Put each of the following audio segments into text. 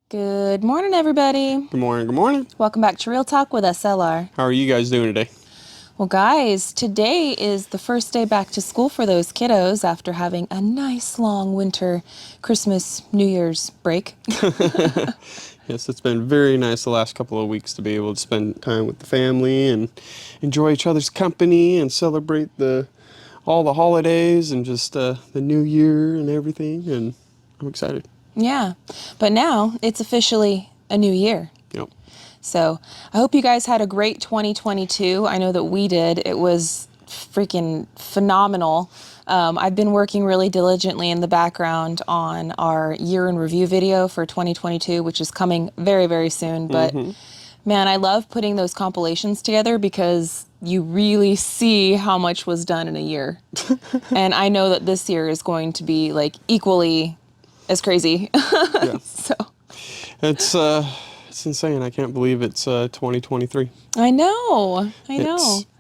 Good morning, everybody. Good morning, good morning. Welcome back to Real Talk with SLR. How are you guys doing today? Well, guys, today is the first day back to school for those kiddos after having a nice long winter Christmas, New Year's break. Yes, it's been very nice the last couple of weeks to be able to spend time with the family and enjoy each other's company and celebrate all the holidays and just the new year and everything, and I'm excited. Yeah, but now it's officially a new year. Yep. So I hope you guys had a great 2022. I know that we did. It was freaking phenomenal. I've been working really diligently in the background on our year in review video for 2022, which is coming very, very soon. But man, I love putting those compilations together because you really see how much was done in a year. And I know that this year is going to be like equally as crazy. Yeah. So it's insane. I can't believe it's 2023. I know.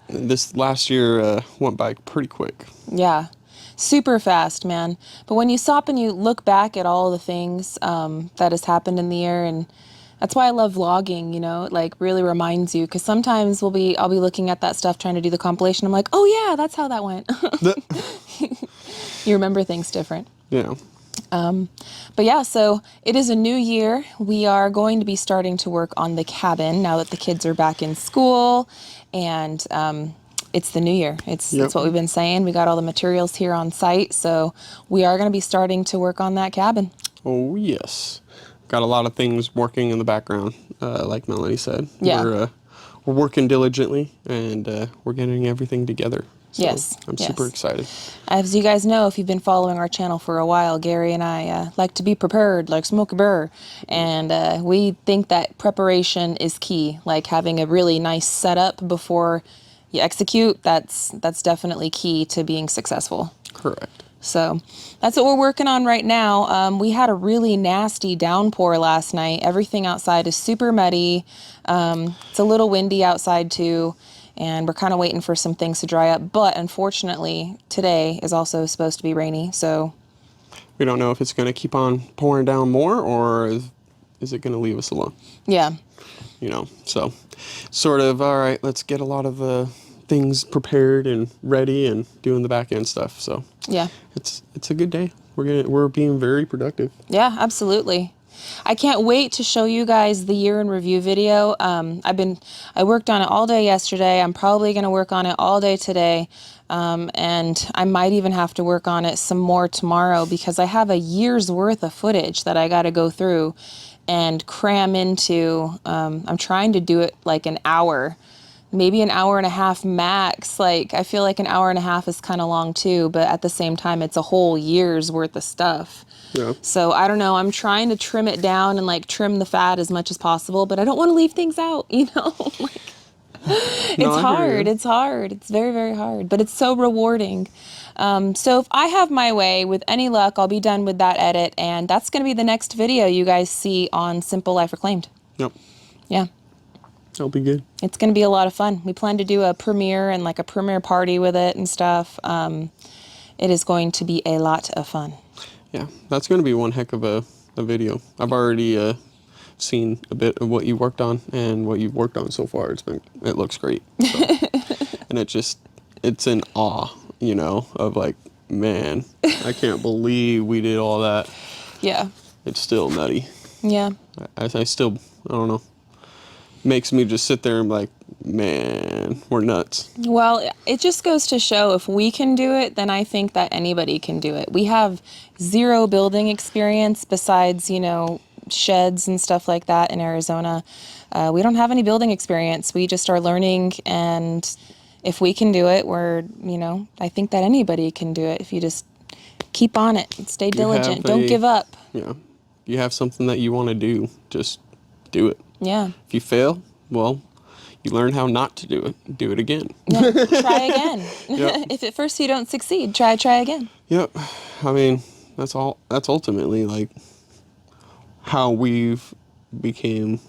This last year went by pretty quick. Yeah, super fast, man. But when you stop and you look back at all the things that has happened in the year, and that's why I love vlogging, you know, it like really reminds you, because sometimes I'll be looking at that stuff trying to do the compilation. I'm like, oh yeah, that's how that went. You remember things different. Yeah. But yeah, so it is a new year. We are going to be starting to work on the cabin now that the kids are back in school, and it's the new year. It's what we've been saying. We got all the materials here on site, so we are going to be starting to work on that cabin. Oh, yes. Got a lot of things working in the background, like Melanie said. Yeah. We're working diligently, and we're getting everything together. So Yes. I'm super excited. As you guys know, if you've been following our channel for a while, Gary and I like to be prepared, like smoke a burr. And we think that preparation is key, like having a really nice setup before you execute. That's definitely key to being successful. Correct. So that's what we're working on right now. We had a really nasty downpour last night. Everything outside is super muddy. It's a little windy outside too. And we're kind of waiting for some things to dry up. But unfortunately, today is also supposed to be rainy, so We don't know if it's going to keep on pouring down more, or is it going to leave us alone? yeah. You know, so sort of, all right, let's get a lot of things prepared and ready and doing the back end stuff. So Yeah. it's a good day. We're being very productive. Yeah, absolutely. I can't wait to show you guys the year in review video. I worked on it all day yesterday. I'm probably going to work on it all day today. And I might even have to work on it some more tomorrow because I have a year's worth of footage that I got to go through and cram into. I'm trying to do it like an hour, maybe an hour and a half max. Like, I feel like an hour and a half is kind of long too, but at the same time, it's a whole year's worth of stuff. Yeah. So I don't know. I'm trying to trim it down and like trim the fat as much as possible, but I don't want to leave things out, you know? Like, it's hard. It's hard. It's very, very hard, but it's so rewarding. So if I have my way, with any luck, I'll be done with that edit, and that's going to be the next video you guys see on Simple Life Reclaimed. Yep. Yeah. That'll be good. It's going to be a lot of fun. We plan to do a premiere and like a premiere party with it and stuff. It is going to be a lot of fun. Yeah, that's going to be one heck of a video. I've already seen a bit of what you worked on, and what you've worked on so far. It looks great. So. And it's in awe, you know, of like, man, I can't believe we did all that. Yeah. It's still nutty. Yeah. I don't know. Makes me just sit there and be like, man, we're nuts. Well, it just goes to show if we can do it, then I think that anybody can do it. We have zero building experience besides, you know, sheds and stuff like that in Arizona. We don't have any building experience. We just are learning, and if we can do it, I think that anybody can do it if you just keep on it and stay diligent. Don't give up. Yeah. You have something that you want to do, just do it. Yeah. If you fail, well, you learn how not to do it. Do it again. Yeah. Try again. Yep. If at first you don't succeed, try again. Yep. I mean, that's ultimately like how we've became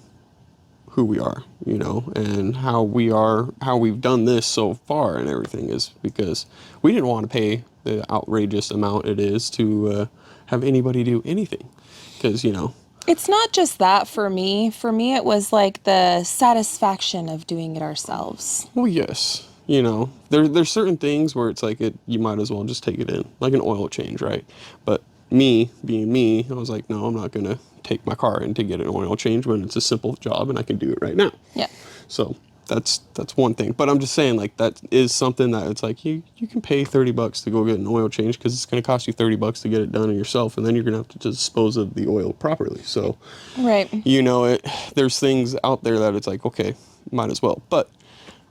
who we are, you know, and how we've done this so far and everything is because we didn't want to pay the outrageous amount it is to have anybody do anything. Because, you know, It's not just that for me. For me, it was like the satisfaction of doing it ourselves. Well, yes. You know, there's certain things where it's like you might as well just take it in, like an oil change, right? But me, being me, I was like, no, I'm not gonna take my car in to get an oil change when it's a simple job and I can do it right now. Yeah. So that's one thing. But I'm just saying, like, that is something that it's like you can pay $30 to go get an oil change because it's gonna cost you $30 to get it done yourself, and then you're gonna have to dispose of the oil properly. So, Right. you know, there's things out there that it's like, okay, might as well. But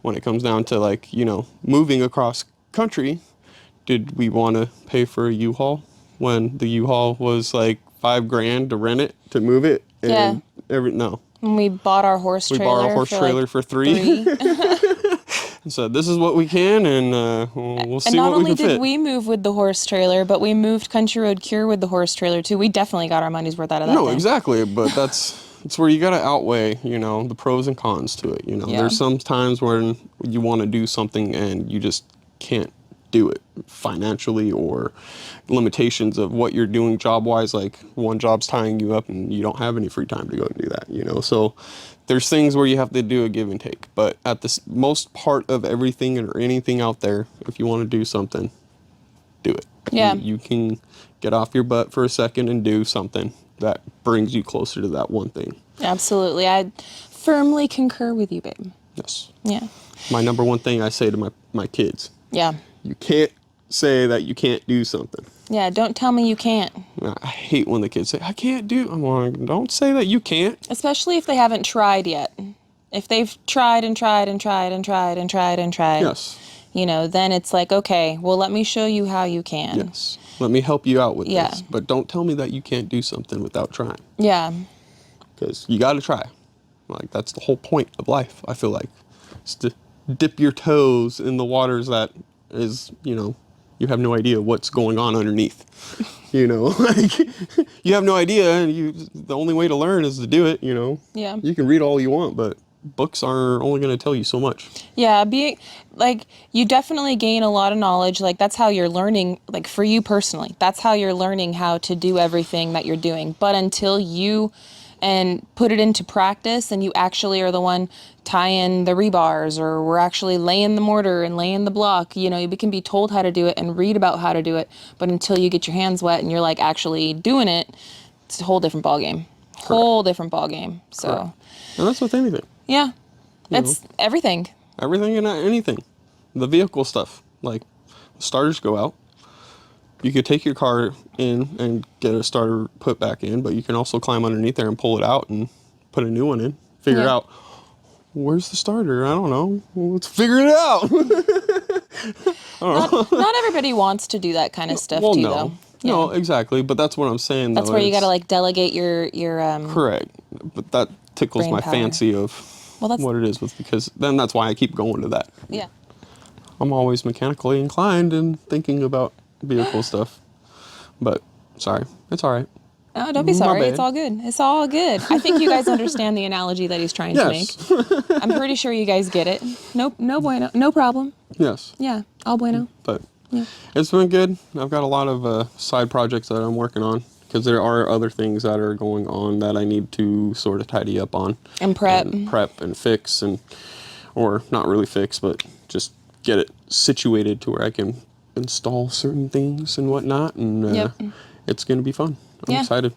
when it comes down to, like, you know, moving across country, did we want to pay for a U-Haul when the U-Haul was like $5,000 to rent it, to move it? And no. When we bought our horse We trailer. bought our horse trailer for three. And said, this is what we can, and we'll see what we can fit. And not only did we move with the horse trailer, but we moved Country Road Cure with the horse trailer too. We definitely got our money's worth out of that. No, thing. exactly. But it's where you got to outweigh, you know, the pros and cons to it. You know, Yeah. there's some times when you want to do something and you just can't do it financially, or limitations of what you're doing job wise. Like, one job's tying you up and you don't have any free time to go and do that, you know. So there's things where you have to do a give and take. But at the most part of everything or anything out there, if you want to do something, do it. Yeah. You can get off your butt for a second and do something that brings you closer to that one thing. Absolutely. I firmly concur with you, babe. Yes. Yeah. My number one thing I say to my kids, Yeah. you can't say that you can't do something. Yeah, don't tell me you can't. I hate when the kids say, I can't do. I'm like, don't say that you can't. Especially if they haven't tried yet. If they've tried and tried and tried and tried and tried and tried, Yes. you know, then it's like, okay, well, let me show you how you can. Yes. Let me help you out with Yeah. this. But don't tell me that you can't do something without trying. Yeah. Because you got to try. Like, that's the whole point of life, I feel like. It's to dip your toes in the waters that is, you know, you have no idea what's going on underneath. You know, like, you have no idea, and the only way to learn is to do it, you know. Yeah. You can read all you want, but books are only going to tell you so much. Yeah, you definitely gain a lot of knowledge. Like, that's how you're learning, like, for you personally, that's how you're learning how to do everything that you're doing. But until you put it into practice and you actually are the one tying the rebars, or we're actually laying the mortar and laying the block, you know, you can be told how to do it and read about how to do it. But until you get your hands wet and you're like actually doing it, it's a whole different ballgame. Whole different ballgame. So. Correct. And that's with anything. Yeah. It's everything. Everything and anything. The vehicle stuff. Like, starters go out. You could take your car in and get a starter put back in, but you can also climb underneath there and pull it out and put a new one in. Figure out, where's the starter? I don't know. Well, let's figure it out. Not everybody wants to do that kind of stuff Well, too, no. though. No, exactly. But that's what I'm saying. That's though, where you got to like delegate your correct. But that tickles brain my power. fancy of that's what it is because then that's why I keep going to that. Yeah. I'm always mechanically inclined and thinking about vehicle stuff. But sorry, it's all right. Oh, don't be My sorry. bad. It's all good. It's all good. I think you guys understand the analogy that he's trying to make. Yes. I'm pretty sure you guys get it. Nope, no bueno. No problem. Yes. Yeah, all bueno. But Yeah. it's been good. I've got a lot of side projects that I'm working on because there are other things that are going on that I need to sort of tidy up on. And prep. Prep and fix or not really fix, but just get it situated to where I can install certain things and whatnot. And it's going to be fun. I'm excited.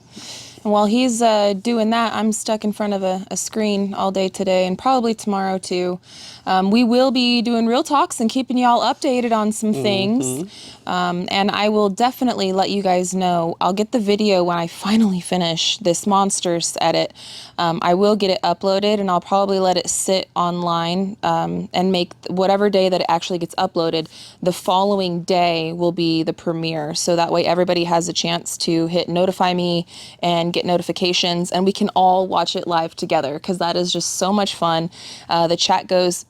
And while he's doing that, I'm stuck in front of a screen all day today and probably tomorrow too. We will be doing real talks and keeping y'all updated on some things. And I will definitely let you guys know. I'll get the video when I finally finish this Monsters edit. I will get it uploaded and I'll probably let it sit online and make whatever day that it actually gets uploaded, the following day will be the premiere. So that way everybody has a chance to hit notify me and get notifications and we can all watch it live together because that is just so much fun. The chat goes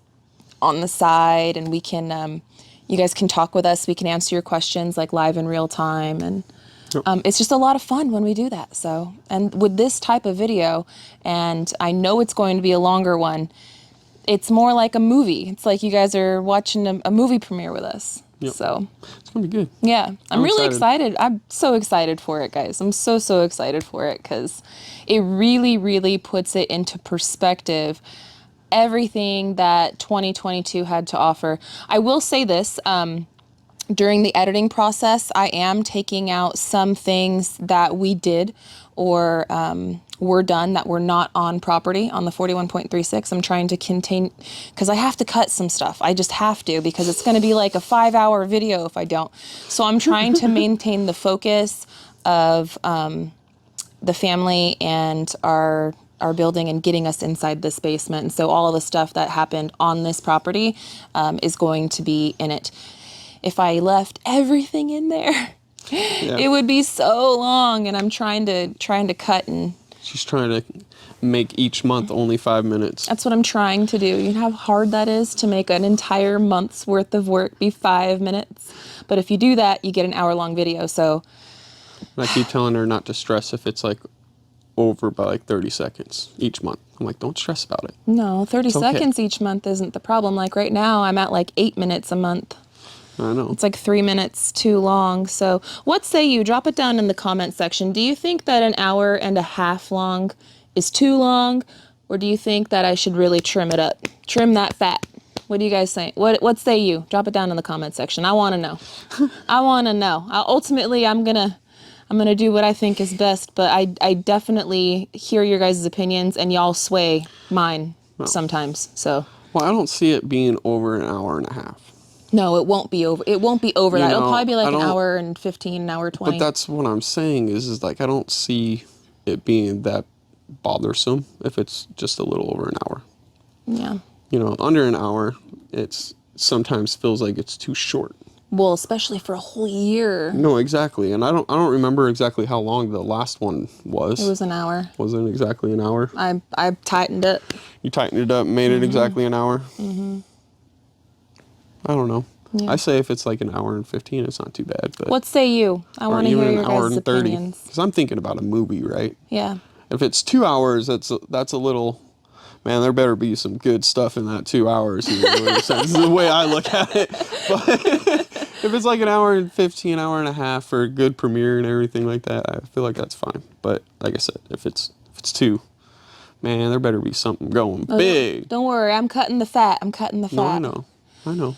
on the side and we can, you guys can talk with us. We can answer your questions like live in real time. And it's just a lot of fun when we do that. So, and with this type of video, and I know it's going to be a longer one, it's more like a movie. It's like you guys are watching a movie premiere with us. Yep. So It's going to be good. yeah, I'm really excited. excited. I'm so excited for it, guys. I'm so, so excited for it because it really, really puts it into perspective, everything that 2022 had to offer. I will say this, during the editing process, I am taking out some things that we did or were done that were not on property on the 41.36. I'm trying to contain, because I have to cut some stuff. I just have to, because it's going to be like a 5-hour video if I don't. So I'm trying to maintain the focus of the family and our building and getting us inside this basement. And so all of the stuff that happened on this property is going to be in it. If I left everything in there, it would be so long, and I'm trying to cut, and She's trying to make each month only 5 minutes. that's what I'm trying to do. You know how hard that is to make an entire month's worth of work be 5 minutes? But if you do that, you get an hour-long video. So And I keep telling her not to stress if it's like over by like 30 seconds each month. I'm like, don't stress about it. no, 30 okay. seconds each month isn't the problem. Like right now, I'm at like 8 minutes a month. I know. It's like 3 minutes too long. So what say you? Drop it down in the comment section. Do you think that an hour and a half long is too long? Or do you think that I should really trim it up? Trim that fat. What do you guys think? What say you? Drop it down in the comment section. I want to know. I want to know. Ultimately, I'm gonna do what I think is best, but I definitely hear your guys' opinions, and y'all sway mine sometimes. So Well, I don't see it being over an hour and a half. no, it won't be over. It won't be over that. It'll know, probably be like I an don't- hour and 15, an hour 20. But that's what I'm saying is like I don't see it being that bothersome if it's just a little over an hour. Yeah. You know, under an hour, it's sometimes feels like it's too short. Well, especially for a whole year. No, exactly. And I don't remember exactly how long the last one was. It was an hour. Wasn't it exactly an hour? I tightened it. You tightened it up, made it exactly an hour. I don't know. Yeah. I say if it's like an hour and 15, it's not too bad. But What say you? I or want to even hear an your hour guys' and 30. opinions. Because I'm thinking about a movie, right? Yeah. If it's 2 hours, that's a little. Man, there better be some good stuff in that 2 hours. You know, this is the way I look at it. But if it's like an hour and 15, hour and a half for a good premiere and everything like that, I feel like that's fine. But like I said, if it's 2, man, there better be something going big. Don't worry, I'm cutting the fat. I'm cutting the fat. No, I know.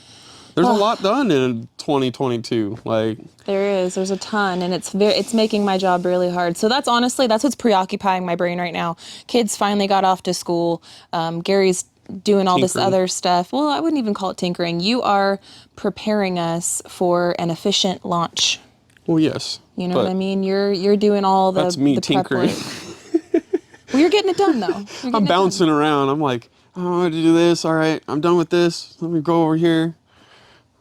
There's a lot done in 2022. Like There is. There's a ton, and it's making my job really hard. So that's what's preoccupying my brain right now. Kids finally got off to school. Gary's doing all this Tinkering. other stuff. Well, I wouldn't even call it tinkering. You are preparing us for an efficient launch. well, yes. You know but what I mean? You're doing all the That's me the prep tinkering. work. Well, you're getting it done though. I'm bouncing around. I'm like, oh, I want to do this. All right, I'm done with this. Let me go over here.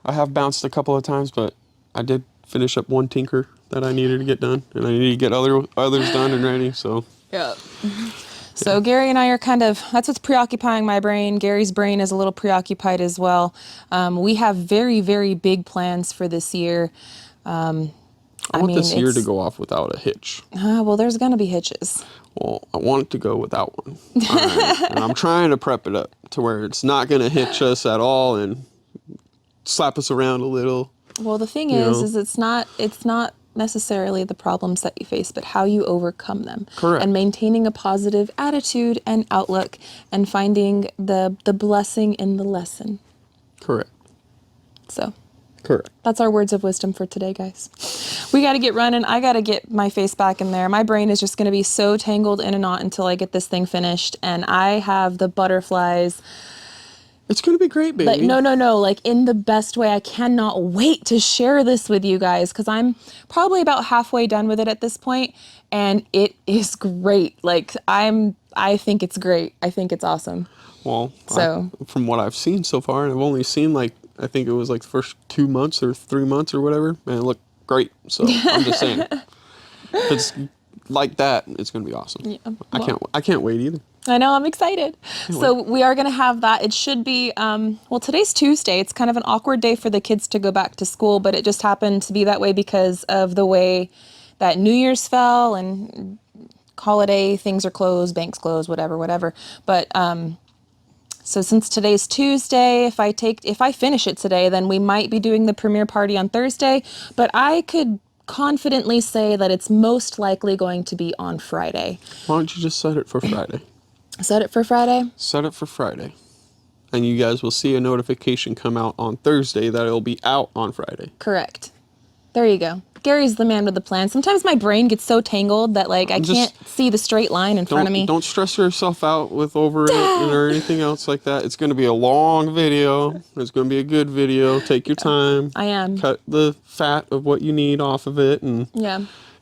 I have bounced a couple of times, but I did finish up one tinker that I needed to get done, and I need to get others done and ready. So Yeah. So Gary and I are that's what's preoccupying my brain. Gary's brain is a little preoccupied as well. We have very, very big plans for this year. I want this year to go off without a hitch. Well, there's going to be hitches. Well, I want it to go without one. All right. And I'm trying to prep it up to where it's not going to hitch us at all and slap us around a little. Well, the thing You know. is it's not necessarily the problems that you face, but how you overcome them. Correct. And maintaining a positive attitude and outlook and finding the blessing in the lesson. Correct. So Correct. that's our words of wisdom for today, guys. We got to get running. I got to get my face back in there. My brain is just going to be so tangled in a knot until I get this thing finished. And I have the butterflies. It's going to be great, baby. Like, no, like in the best way. I cannot wait to share this with you guys because I'm probably about halfway done with it at this point, and it is great. Like I think it's great. I think it's awesome. Well, So- from what I've seen so far, and I've only seen like, I think it was like the first 2 months or 3 months or whatever, and it looked great. So I'm just saying, if it's like that, it's going to be awesome. Yeah, I can't wait either. I know, I'm excited. So we are going to have that. It should be, well, today's Tuesday. It's kind of an awkward day for the kids to go back to school, but it just happened to be that way because of the way that New Year's fell and holiday things are closed, banks closed, whatever. But So since today's Tuesday, if I finish it today, then we might be doing the premiere party on Thursday, but I could confidently say that it's most likely going to be on Friday. Why don't you just set it for Friday? Set it for Friday? Set it for Friday. And you guys will see a notification come out on Thursday that it'll be out on Friday. Correct. There you go. Gary's the man with the plan. Sometimes my brain gets so tangled that like I can't see the straight line in front of me. Don't stress yourself out with over it or anything else like that. It's going to be a long video. It's going to be a good video. Take your time. I am. Cut the fat of what you need off of it and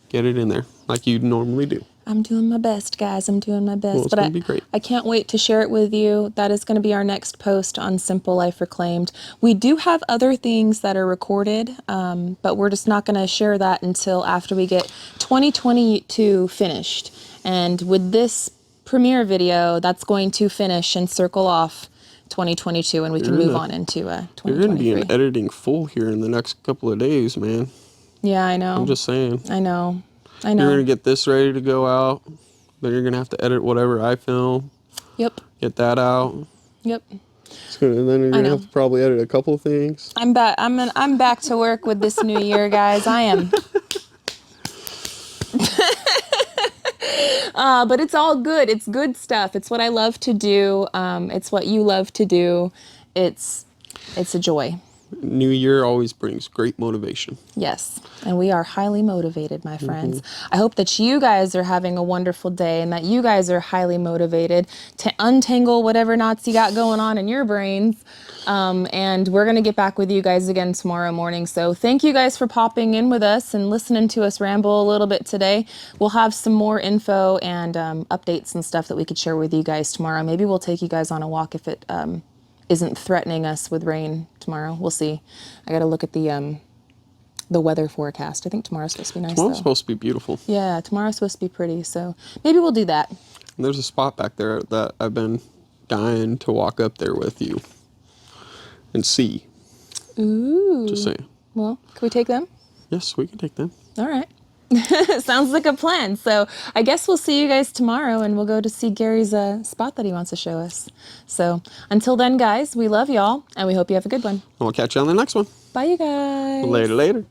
get it in there like you normally do. I'm doing my best, guys. I'm doing my best. Well, it's going to be great. I can't wait to share it with you. That is going to be our next post on Simple Life Reclaimed. We do have other things that are recorded, but we're just not going to share that until after we get 2022 finished. And with this premiere video, that's going to finish and circle off 2022, and we can move on into 2023. You're going to be in editing full here in the next couple of days, man. Yeah, I know. I'm just saying. I know. You're going to get this ready to go out. Then you're going to have to edit whatever I film. Yep. Get that out. Yep. And then you're going to have to probably edit a couple of things. I'm back. I'm back to work with this new year, guys. I am. But it's all good. It's good stuff. It's what I love to do. It's what you love to do. It's a joy. New Year always brings great motivation. Yes, and we are highly motivated, my friends. I hope that you guys are having a wonderful day and that you guys are highly motivated to untangle whatever knots you got going on in your brains. And we're going to get back with you guys again tomorrow morning. So thank you guys for popping in with us and listening to us ramble a little bit today. We'll have some more info and updates and stuff that we could share with you guys tomorrow. Maybe we'll take you guys on a walk if it isn't threatening us with rain tomorrow. We'll see. I got to look at the weather forecast. I think tomorrow's supposed to be nice. Tomorrow's supposed to be beautiful. Yeah, tomorrow's supposed to be pretty. So maybe we'll do that. And there's a spot back there that I've been dying to walk up there with you and see. Ooh. Just saying. Well, can we take them? Yes, we can take them. All right. Sounds like a plan. So I guess we'll see you guys tomorrow and we'll go to see Gary's spot that he wants to show us. So until then, guys, we love y'all and we hope you have a good one. And we'll catch you on the next one. Bye, you guys. Later.